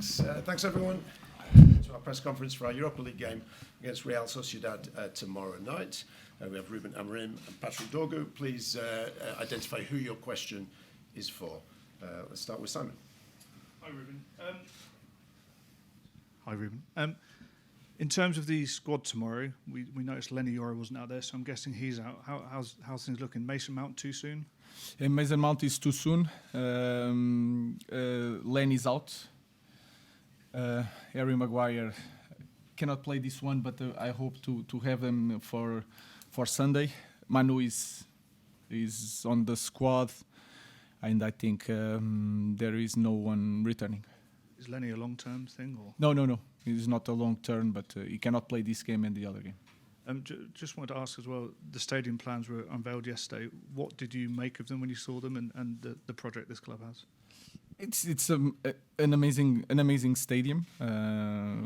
Thanks everyone to our press conference for our Europa League game against Real Sociedad tomorrow night. We have Ruben Amorim and Patrick Dorgu. Please identify who your question is for. Let's start with Simon. Hi, Ruben. In terms of the squad tomorrow, we noticed Lenny Yoro wasn't out there, so I'm guessing he's out. How's things looking? Mason Mount too soon? Mason Mount is too soon. Lenny's out. Harry Maguire cannot play this one, but I hope to have him for Sunday. Manu is on the squad, and I think there is no one returning. Is Lenny a long-term thing? Or? No. It's not a long-term, but he cannot play this game and the other game. Just wanted to ask as well, the stadium plans were unveiled yesterday. What did you make of them when you saw them and the project this club has? It's an amazing stadium,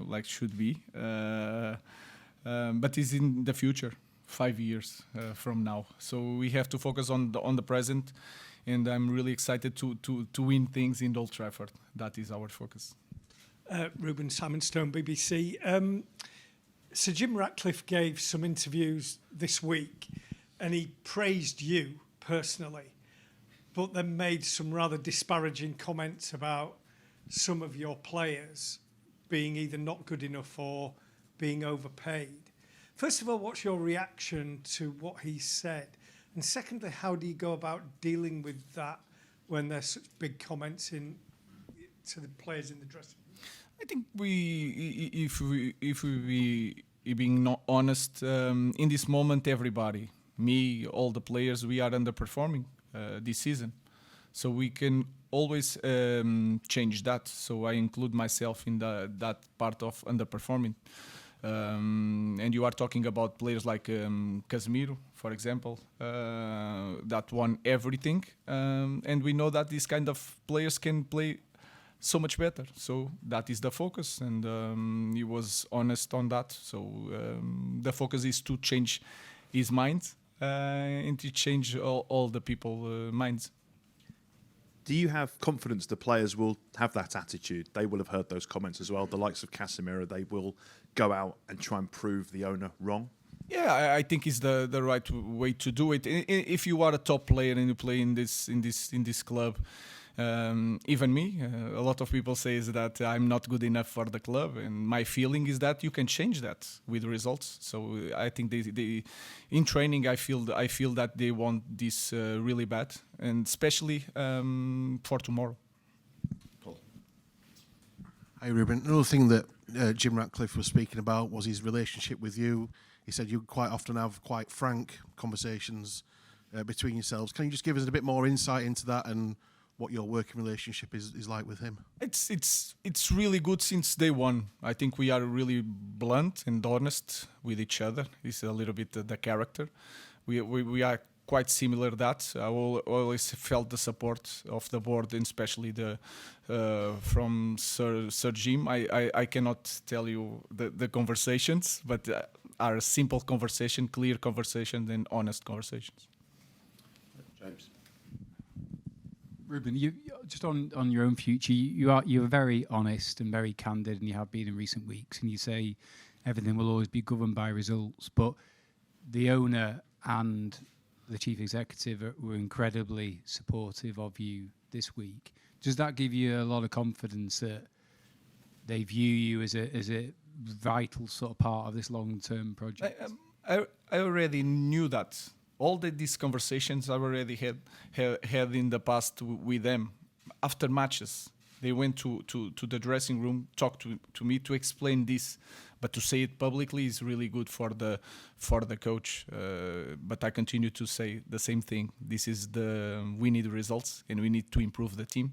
like should be. But it's in the future, 5 years from now. So we have to focus on the present, and I'm really excited to win things in Old Trafford. That is our focus. Ruben, Simon Stone, BBC. Sir Jim Ratcliffe gave some interviews this week, and he praised you personally, but then made some rather disparaging comments about some of your players being either not good enough or being overpaid. First of all, what's your reaction to what he said? And secondly, how do you go about dealing with that when there's such big comments to the players in the dressing room? I think if we being not honest, in this moment, everybody, me, all the players, we are underperforming this season. So we can always change that. So I include myself in that part of underperforming. And you are talking about players like Casemiro, for example, that won everything. And we know that these kind of players can play so much better. So that is the focus, and he was honest on that. So the focus is to change his mind and to change all the people's minds. Do you have confidence the players will have that attitude? They will have heard those comments as well. The likes of Casemiro, they will go out and try and prove the owner wrong? Yeah, I think it's the right way to do it. If you are a top player and you play in this club, even me, a lot of people say that I'm not good enough for the club, and my feeling is that you can change that with results. So I think they in training I feel that they want this really bad, and especially for tomorrow. Paul. Hi Ruben. Another thing that Jim Ratcliffe was speaking about was his relationship with you. He said you quite often have quite frank conversations between yourselves. Can you just give us a bit more insight into that and what your working relationship is like with him? It's really good since day one. I think we are really blunt and honest with each other. It's a little bit the character. We are quite similar. That I always felt the support of the board, and especially from Sir Jim. I cannot tell you the conversations, but are simple conversation, clear conversation, and honest conversations. James. Ruben, you just on your own future, you're very honest and very candid, and you have been in recent weeks. And you say everything will always be governed by results, but the owner and the chief executive were incredibly supportive of you this week. Does that give you a lot of confidence that they view you as a vital sort of part of this long-term project? I already knew that. All these conversations I already had in the past with them. After matches, they went to the dressing room, talked to me to explain this, but to say it publicly is really good for the coach. But I continue to say the same thing. We need results and we need to improve the team.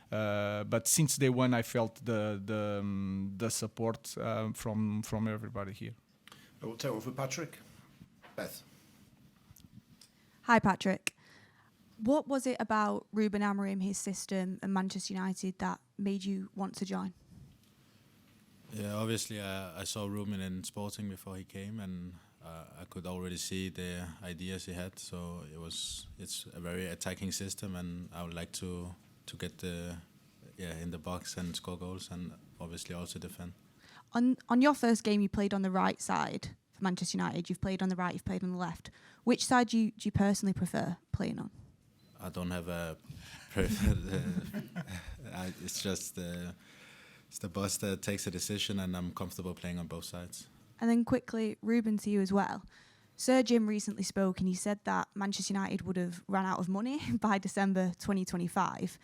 But since day one, I felt the support from everybody here. I will take one for Patrick. Beth. Hi, Patrick. What was it about Ruben Amorim, his system, and Manchester United that made you want to join? Yeah, obviously I saw Ruben in Sporting before he came, and I could already see the ideas he had. So it's a very attacking system, and I would like to get in the box and score goals, and obviously also defend. On your first game, you played on the right side for Manchester United. You've played on the right, you've played on the left. Which side do you personally prefer playing on? I don't have a preferred. It's just it's the boss that takes a decision, and I'm comfortable playing on both sides. And then quickly, Ruben, to you as well. Sir Jim recently spoke and he said that Manchester United would have run out of money by December 2025.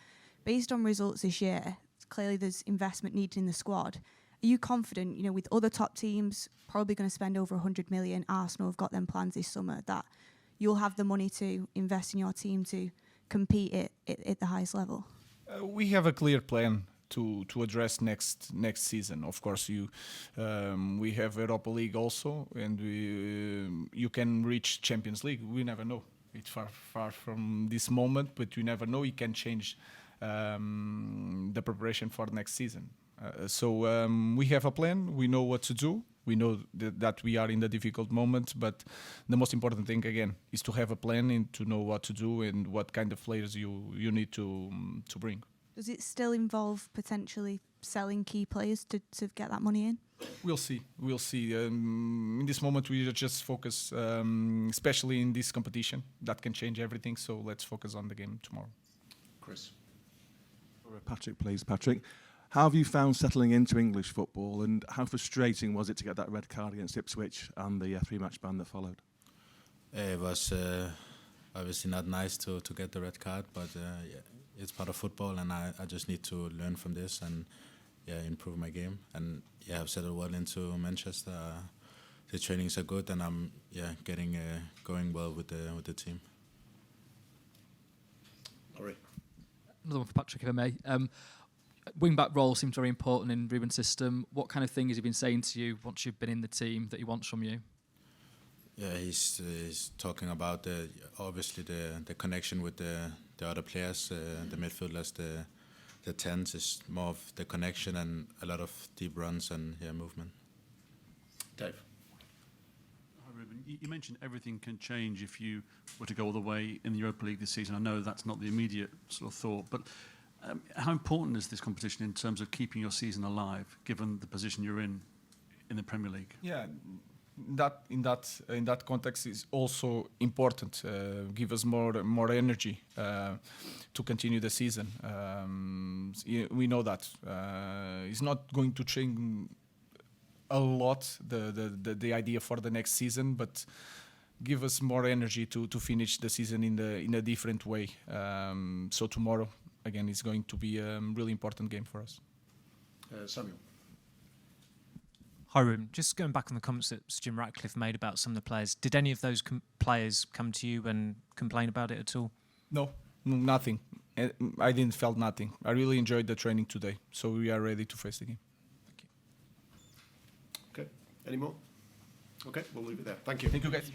Based on results this year, clearly there's investment needed in the squad. Are you confident, with other top teams probably going to spend over 100 million, Arsenal have got them plans this summer, that you'll have the money to invest in your team to compete at the highest level? We have a clear plan to address next season. Of course, we have Europa League also, and you can reach Champions League. We never know. It's far from this moment, but you never know. It can change the preparation for next season. So we have a plan. We know what to do. We know that we are in the difficult moment, but the most important thing again is to have a plan and to know what to do and what kind of players you need to bring. Does it still involve potentially selling key players to get that money in? We'll see. In this moment, we just focus, especially in this competition, that can change everything. So let's focus on the game tomorrow. Chris. Patrick, please. Patrick, how have you found settling into English football, and how frustrating was it to get that red card against Ipswich and the 3-match ban that followed? It was obviously not nice to get the red card, but it's part of football, and I just need to learn from this and improve my game. And I've settled well into Manchester. The trainings are good, and I'm getting going well with the team. All right. Another one for Patrick, if I may. Wing-back role seems very important in Ruben's system. What kind of thing has he been saying to you once you've been in the team that he wants from you? Yeah, he's talking about obviously the connection with the other players, the midfielders, the 10s. Is more of the connection and a lot of deep runs and movement. Dave. Hi, Ruben. You mentioned everything can change if you were to go all the way in the Europa League this season. I know that's not the immediate sort of thought, but how important is this competition in terms of keeping your season alive, given the position you're in the Premier League? Yeah, in that context is also important. Give us more energy to continue the season. We know that it's not going to change a lot the idea for the next season, but give us more energy to finish the season in a different way. So tomorrow again is going to be a really important game for us. Samuel. Hi, Ruben. Just going back on the comments that Jim Ratcliffe made about some of the players, did any of those players come to you and complain about it at all? No, nothing. I didn't felt nothing. I really enjoyed the training today, so we are ready to face the game. Thank you. Okay. Any more? Okay, we'll leave it there. Thank you. Thank you, guys.